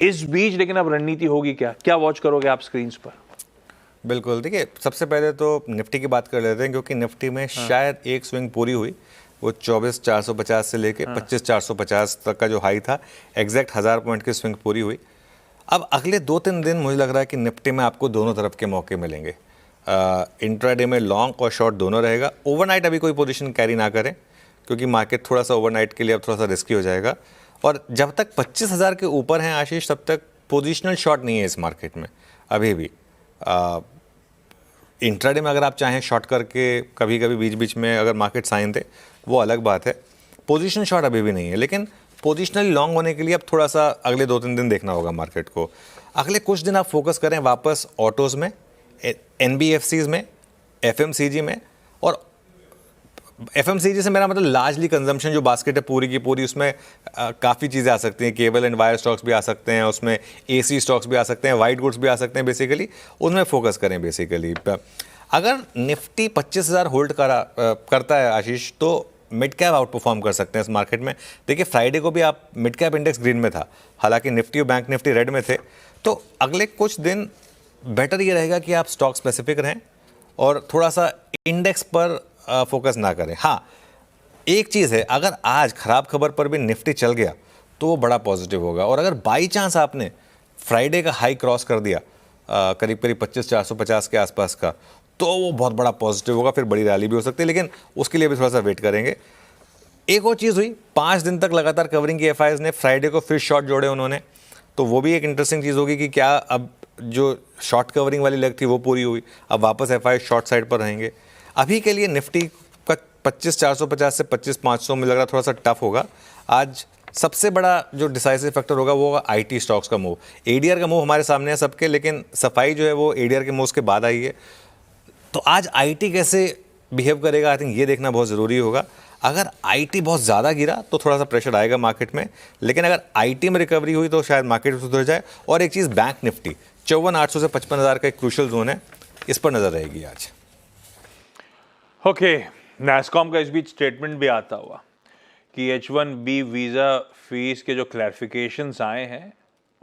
इस बीच लेकिन अब रणनीति होगी क्या, क्या वॉच करोगे आप स्क्रीन पर? बिल्कुल, देखिए सबसे पहले तो निफ्टी की बात कर लेते हैं, क्योंकि निफ्टी में शायद एक स्विंग पूरी हुई, वो 24,450 से लेके 25,450 तक का जो हाई था, एग्जैक्ट 1000 पॉइंट की स्विंग पूरी हुई। अब अगले 2-3 दिन मुझे लग रहा है कि निफ्टी में आपको दोनों तरफ के मौके मिलेंगे। इंट्राडे में लॉन्ग और शॉर्ट दोनों रहेगा। ओवरनाइट अभी कोई पोजीशन कैरी ना करें, क्योंकि मार्केट थोड़ा सा ओवरनाइट के लिए अब थोड़ा सा रिस्की हो जाएगा। और जब तक 25,000 के ऊपर हैं आशीष, तब तक पोजिशनल शॉर्ट नहीं है इस मार्केट में अभी भी। इंट्राडे में अगर आप चाहें शॉर्ट करके कभी कभी बीच बीच में अगर मार्केट साइन दे, वो अलग बात है। पोजीशन शॉर्ट अभी भी नहीं है, लेकिन पोजिशनली लॉन्ग होने के लिए अब थोड़ा सा अगले 2-3 दिन देखना होगा मार्केट को। अगले कुछ दिन आप फोकस करें वापस ऑटोज़ में, एनबीएफसीज में, एफएमसीजी में। और एफएमसीजी से मेरा मतलब लार्जली कंजम्पशन जो बास्केट है पूरी की पूरी, उसमें काफ़ी चीज़ें आ सकती हैं। केबल एंड वायर स्टॉक्स भी आ सकते हैं, उसमें एसी स्टॉक्स भी आ सकते हैं, वाइट गुड्स भी आ सकते हैं। बेसिकली उनमें फोकस करें। बेसिकली अगर निफ्टी 25,000 होल्ड करता है आशीष, तो मिड कैप आउट परफॉर्म कर सकते हैं इस मार्केट में। देखिए फ्राइडे को भी आप मिड कैप इंडेक्स ग्रीन में था, हालांकि निफ्टी और बैंक निफ्टी रेड में थे। तो अगले कुछ दिन बेटर ये रहेगा कि आप स्टॉक स्पेसिफिक रहें और थोड़ा सा इंडेक्स पर फोकस ना करें। हाँ, एक चीज़ है, अगर आज खराब खबर पर भी निफ्टी चल गया तो वो बड़ा पॉजिटिव होगा। और अगर बाई चांस आपने फ्राइडे का हाई क्रॉस कर दिया करीब करीब 25,450 के आसपास का, तो वो बहुत बड़ा पॉजिटिव होगा, फिर बड़ी रैली भी हो सकती है। लेकिन उसके लिए भी थोड़ा सा वेट करेंगे। एक और चीज़ हुई, 5 दिन तक लगातार कवरिंग की एफआईज ने, फ्राइडे को फिर शॉर्ट जोड़े उन्होंने, तो वो भी एक इंटरेस्टिंग चीज़ होगी कि क्या अब जो शॉर्ट कवरिंग वाली लेग थी वो पूरी हुई, अब वापस एफआई शॉर्ट साइड पर रहेंगे। अभी के लिए निफ्टी का 25,450 से 25,500 में लग रहा थोड़ा सा टफ होगा। आज सबसे बड़ा जो डिसाइसिव फैक्टर होगा वो होगा आईटी स्टॉक्स का मूव। एडीआर का मूव हमारे सामने है सबके, लेकिन सफाई जो है वो एडीआर के मूव के बाद आई है। तो आज आईटी कैसे बिहेव करेगा, आई थिंक ये देखना बहुत ज़रूरी होगा। अगर आईटी बहुत ज़्यादा गिरा तो थोड़ा सा प्रेशर आएगा मार्केट में, लेकिन अगर आईटी में रिकवरी हुई तो शायद मार्केट सुधर जाए। और एक चीज़, बैंक निफ्टी 54,800 से 55,000 का एक क्रूशल जोन है, इस पर नज़र रहेगी आज। ओके, नैस्कॉम का इस बीच स्टेटमेंट भी आता हुआ कि H1B वीज़ा फीस के जो क्लैरिफिकेशंस आए हैं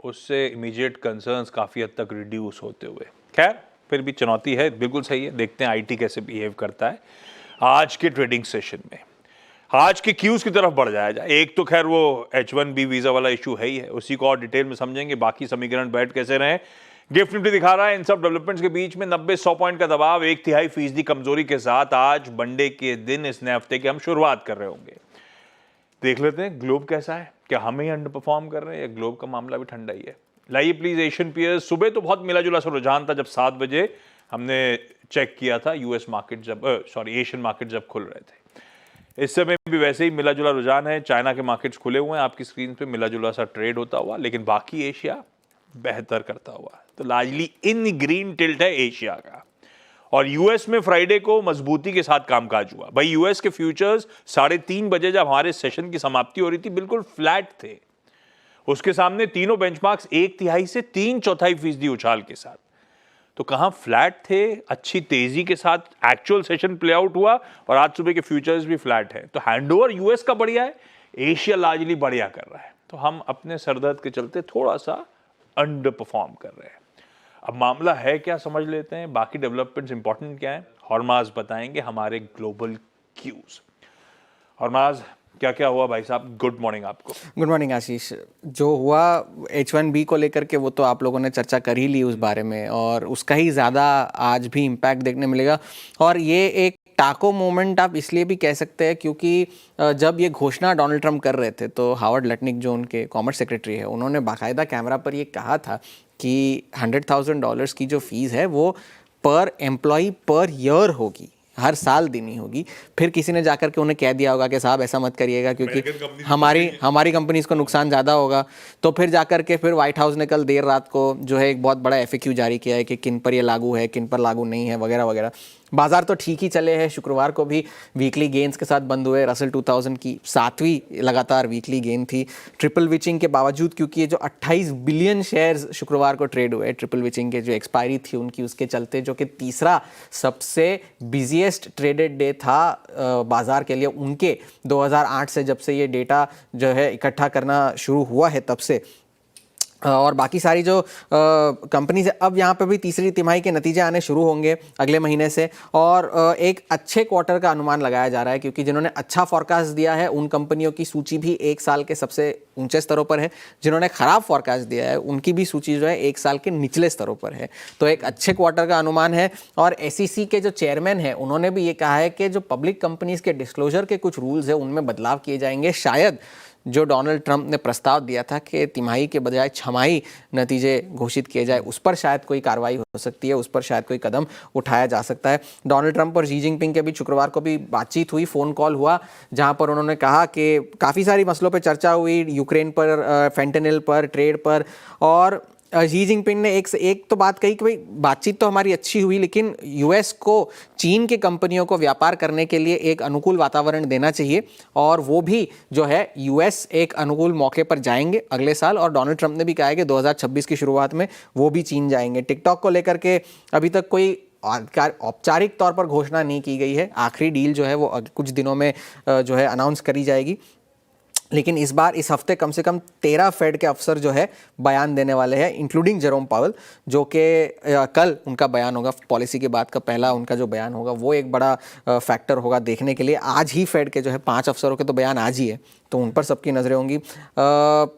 उससे इमीडिएट कंसर्न्स काफ़ी हद तक रिड्यूस होते हुए। खैर, फिर भी चुनौती है, बिल्कुल सही है। देखते हैं आईटी कैसे बिहेव करता है आज के ट्रेडिंग सेशन में। आज के क्यूज की तरफ बढ़ जाया जाए। एक तो खैर वो H1B वीज़ा वाला इशू है ही है, उसी को और डिटेल में समझेंगे। बाकी समीकरण बैठ कैसे रहे, गिफ्ट निफ्टी दिखा रहा है। इन सब डेवलपमेंट्स के बीच में 90-100 पॉइंट का दबाव, 1/3% कमजोरी के साथ आज मंडे के दिन इस नए हफ्ते की हम शुरुआत कर रहे होंगे। देख लेते हैं ग्लोब कैसा है, क्या हम ही अंडर परफॉर्म कर रहे हैं या ग्लोब का मामला भी ठंडा ही है। लाइए प्लीज एशियन पीयर्स। सुबह तो बहुत मिला जुला सा रुझान था, जब 7 बजे हमने चेक किया था यूएस मार्केट जब एशियन मार्केट जब खुल रहे थे। इस समय भी वैसे ही मिला जुला रुझान है। चाइना के मार्केट्स खुले हुए हैं, आपकी स्क्रीन पे मिला जुला सा ट्रेड होता हुआ, लेकिन बाकी एशिया बेहतर करता हुआ। तो लार्जली इन ग्रीन टिल्ट है एशिया का। और यूएस में फ्राइडे को मजबूती के साथ कामकाज हुआ। भाई यूएस के फ्यूचर्स 3:30 बजे जब हमारे सेशन की समाप्ति हो रही थी बिल्कुल फ्लैट थे। उसके सामने तीनों बेंचमार्क्स 1/3 से 3/4% उछाल के साथ। तो कहां फ्लैट थे, अच्छी तेजी के साथ एक्चुअल सेशन प्ले आउट हुआ और आज सुबह के फ्यूचर्स भी फ्लैट है। तो हैंडओवर यूएस का बढ़िया है, एशिया लार्जली बढ़िया कर रहा है। तो हम अपने सरदर्द के चलते थोड़ा सा अंडर परफॉर्म कर रहे हैं। अब मामला है क्या, समझ लेते हैं। बाकी डेवलपमेंट्स इंपॉर्टेंट क्या है, हॉर्माज बताएंगे हमारे ग्लोबल क्यूज। हॉर्माज, क्या क्या हुआ भाई साहब? गुड मॉर्निंग आपको। गुड मॉर्निंग आशीष। जो हुआ H1B को लेकर के वो तो आप लोगों ने चर्चा कर ही ली उस बारे में, और उसका ही ज़्यादा आज भी इम्पैक्ट देखने मिलेगा। और ये एक टाको मोमेंट आप इसलिए भी कह सकते हैं क्योंकि जब ये घोषणा डोनाल्ड ट्रंप कर रहे थे तो हावर्ड लटनिक जो उनके कॉमर्स सेक्रेटरी है, उन्होंने बाकायदा कैमरा पर ये कहा था कि $100,000 की जो फीस है वो पर एम्प्लॉय पर ईयर होगी, हर साल देनी होगी। फिर किसी ने जाकर के उन्हें कह दिया होगा कि साहब ऐसा मत करिएगा क्योंकि हमारी कंपनीज को नुकसान ज़्यादा होगा। तो फिर जाकर के फिर व्हाइट हाउस ने कल देर रात को जो है एक बहुत बड़ा FAQ जारी किया है कि किन पर ये लागू है, किन पर लागू नहीं है, वगैरह वगैरह। बाजार तो ठीक ही चले हैं, शुक्रवार को भी वीकली गेंस के साथ बंद हुए। रसल 2000 की 7वीं लगातार वीकली गेन थी ट्रिपल विचिंग के बावजूद, क्योंकि ये जो 28 बिलियन शेयर्स शुक्रवार को ट्रेड हुए ट्रिपल विचिंग के जो एक्सपायरी थी उनकी, उसके चलते, जो कि तीसरा सबसे बिजिएस्ट ट्रेडेड डे था बाजार के लिए उनके 2008 से, जब से ये डेटा जो है इकट्ठा करना शुरू हुआ है तब से। और बाकी सारी जो कंपनीज है, अब यहाँ पे भी तीसरी तिमाही के नतीजे आने शुरू होंगे अगले महीने से, और एक अच्छे क्वार्टर का अनुमान लगाया जा रहा है, क्योंकि जिन्होंने अच्छा फॉरकास्ट दिया है उन कंपनियों की सूची भी एक साल के सबसे ऊंचे स्तरों पर है, जिन्होंने खराब फॉरकास्ट दिया है उनकी भी सूची जो है एक साल के निचले स्तरों पर है। तो एक अच्छे क्वार्टर का अनुमान है। और SEC के जो चेयरमैन हैं उन्होंने भी ये कहा है कि जो पब्लिक कंपनीज के डिस्क्लोजर के कुछ रूल्स है उनमें बदलाव किए जाएंगे। शायद जो डोनाल्ड ट्रंप ने प्रस्ताव दिया था कि तिमाही के बजाय छमाही नतीजे घोषित किए जाए, उस पर शायद कोई कार्रवाई हो सकती है, उस पर शायद कोई कदम उठाया जा सकता है। डोनाल्ड ट्रंप और शी जिनपिंग के बीच शुक्रवार को भी बातचीत हुई, फ़ोन कॉल हुआ, जहां पर उन्होंने कहा कि काफ़ी सारी मसलों पर चर्चा हुई, यूक्रेन पर, फेंटेनिल पर, ट्रेड पर। और शी जिनपिंग ने एक तो बात कही कि भाई बातचीत तो हमारी अच्छी हुई, लेकिन US को चीन के कंपनियों को व्यापार करने के लिए एक अनुकूल वातावरण देना चाहिए, और वो भी जो है US एक अनुकूल मौके पर जाएंगे अगले साल। और डोनाल्ड ट्रंप ने भी कहा है कि 2026 की शुरुआत में वो भी चीन जाएंगे। टिकटॉक को लेकर के अभी तक कोई औपचारिक तौर पर घोषणा नहीं की गई है, आखिरी डील जो है वो कुछ दिनों में जो है अनाउंस करी जाएगी। लेकिन इस बार इस हफ्ते कम से कम 13 फेड के अफसर जो है बयान देने वाले हैं, इंक्लूडिंग जेरोम पावेल, जो कि कल उनका बयान होगा, पॉलिसी के बाद का पहला उनका जो बयान होगा वो एक बड़ा फैक्टर होगा देखने के लिए। आज ही फेड के जो है 5 अफसरों के तो बयान आज ही है, तो उन पर सबकी नज़रें होंगी।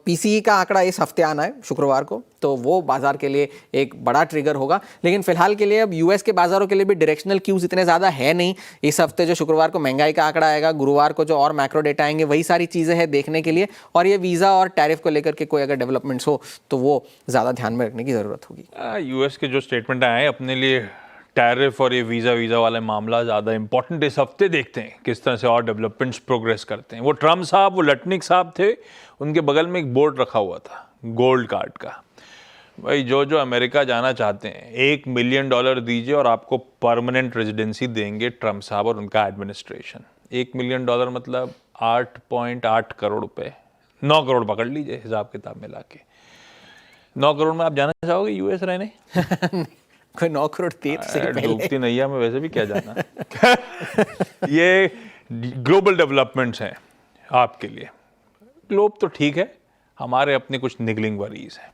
PCE का आंकड़ा इस हफ्ते आना है शुक्रवार को, तो वो बाजार के लिए एक बड़ा ट्रिगर होगा। लेकिन फिलहाल के लिए अब US के बाजारों के लिए भी डायरेक्शनल क्यूज इतने ज़्यादा है नहीं। इस हफ्ते जो शुक्रवार को महंगाई का आंकड़ा आएगा, गुरुवार को जो और मैक्रो डेटा आएंगे, वही सारी चीज़ें हैं देखने के लिए। और ये वीज़ा और टैरिफ को लेकर के कोई अगर डेवलपमेंट्स हो तो वो ज़्यादा ध्यान में रखने की ज़रूरत होगी। US के जो स्टेटमेंट आए अपने लिए टैरिफ और ये वीज़ा वाला मामला ज़्यादा इंपॉर्टेंट इस हफ्ते देखते हैं किस तरह से और डेवलपमेंट्स प्रोग्रेस करते हैं। वो ट्रम्प साहब, वो लटनिक साहब थे, उनके बगल में एक बोर्ड रखा हुआ था गोल्ड कार्ड का, भाई जो अमेरिका जाना चाहते हैं $1 मिलियन दीजिए और आपको परमानेंट रेजिडेंसी देंगे ट्रम्प साहब और उनका एडमिनिस्ट्रेशन। $1 मिलियन मतलब 8.8 करोड़ रुपए, 9 करोड़ पकड़ लीजिए हिसाब किताब मिला के। 9 करोड़ में आप जाना चाहोगे US रहने? कोई 9 करोड़ तीर से पहले डूबती नैया में वैसे भी क्या जाना। ये ग्लोबल डेवलपमेंट्स हैं आपके लिए। ग्लोब तो ठीक है, हमारे अपने कुछ निगलिंग वरीज हैं।